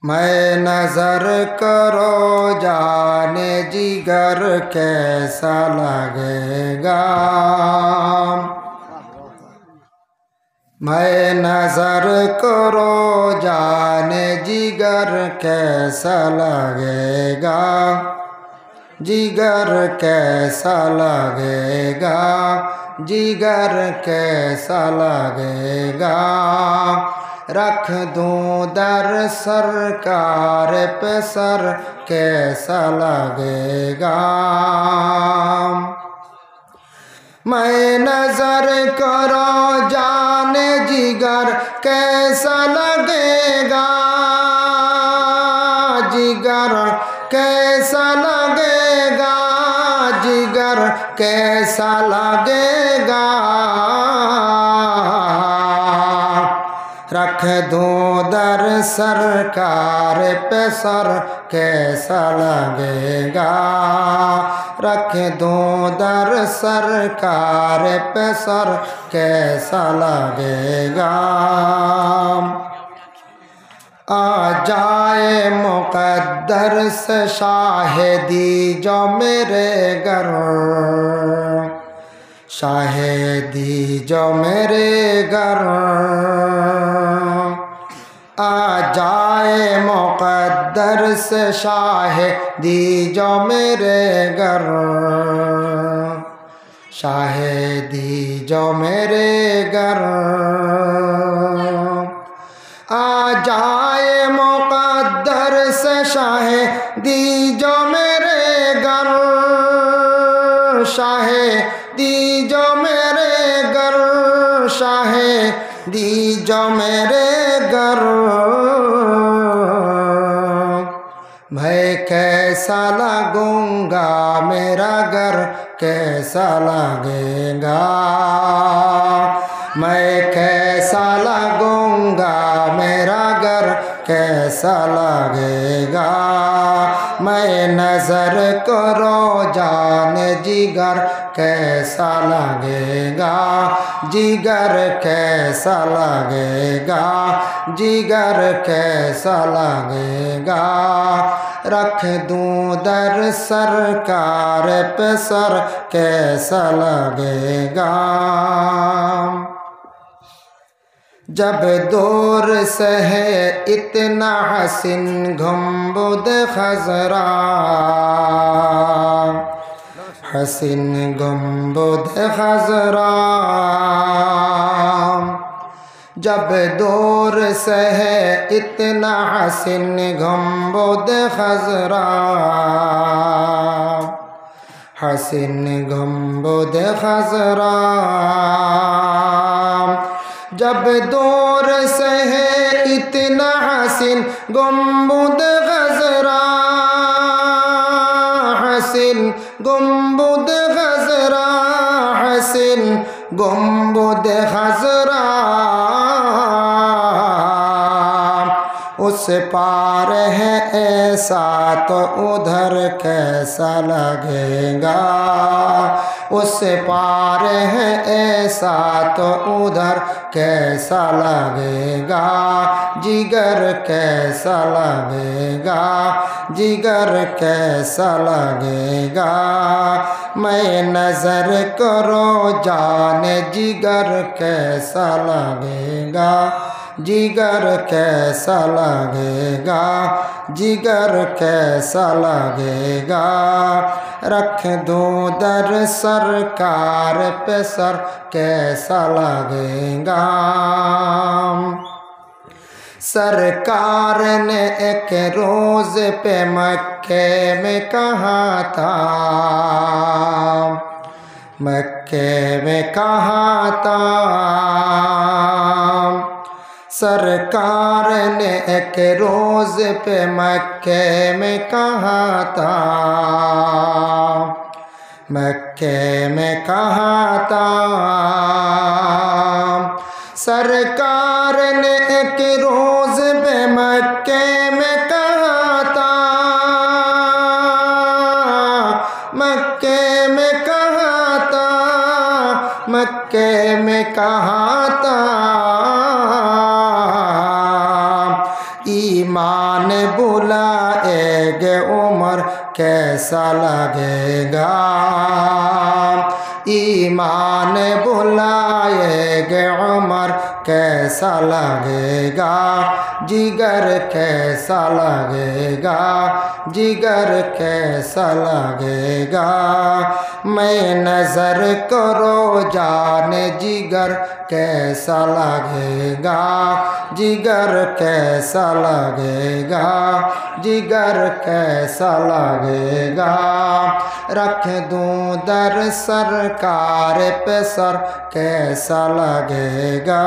میں نظر کرو جانے جگر کیسا لگے گا، میں نظر کرو جانے جگر کیسا لگے گا، جگر کیسا لگے گا، جگر کیسا لگے گا، رکھ دوں در سرکار پہ سر کیسا لگے گا، میں نظر کرو جانے جگر کیسا لگے گا، جگر کیسا لگے گا، جگر کیسا لگے گا، رکھ دوں در سرکار پہ سر کیسا لگے گا، رکھ دوں در سرکار پہ سر کیسا لگے گا، آ جائے مقدر سے شاہدی جو میرے گھر، شاہدی جو میرے گھر، آ جائے مقدر سے شاہدی جو میرے گھر، شاہدی جو میرے گھر، آ جائے مقدر سے شاہدی جو میرے گھر، شاہدی جو میرے گھر، شاہدی جو میرے گھر، میں کیسا لگوں گا میرا گھر کیسا لگے گا، میں کیسا لگوں گا میرا گھر کیسا لگے گا، میں نظر کرو جانے جگر کیسا لگے گا، جگر کیسا لگے گا، جگر کیسا لگے گا، رکھ دوں در سرکار پہ سر کیسا لگے گا، جب دور سے ہے اتنا حسین گنبد خضرا، حسین گنبد خضرا، جب دور سے ہے اتنا حسین گنبد خضرا، حسین گنبد خضرا، جب دور سے ہے اتنا حسین گنبد خضرا، حسین گنبد خضرا، حسین گنبد خضرا، اس پار ہے ایسا تو ادھر کیسا لگے گا، اس پار ہے ایسا تو ادھر کیسا لگے گا، جگر کیسا لگے گا، جگر کیسا لگے گا، میں نظر کرو جانے جگر کیسا لگے گا، جگر کیسا لگے گا، جگر کیسا لگے گا، رکھ دوں در سرکار پہ سر کیسا لگے گا، سرکار نے ایک روز پہ مکے میں کہا تھا، مکے میں کہا تھا، سرکار نے ایک روز پہ مکے میں کہا تھا، مکے میں کہا تھا، سرکار نے ایک روز پہ مکے میں کہا تھا، مکے میں کہا تھا، مکے میں کہا تھا، ایمان بلائے گے عمر کیسا لگے گا، ایمان بلائے گے عمر کیسا لگے گا، جگر کیسا لگے گا، جگر کیسا لگے گا، میں نظر کرو جان جگر کیسا لگے گا، جگر کیسا لگے گا، جگر کیسا لگے گا، رکھ دوں در سرکار پہ سر کیسا لگے گا۔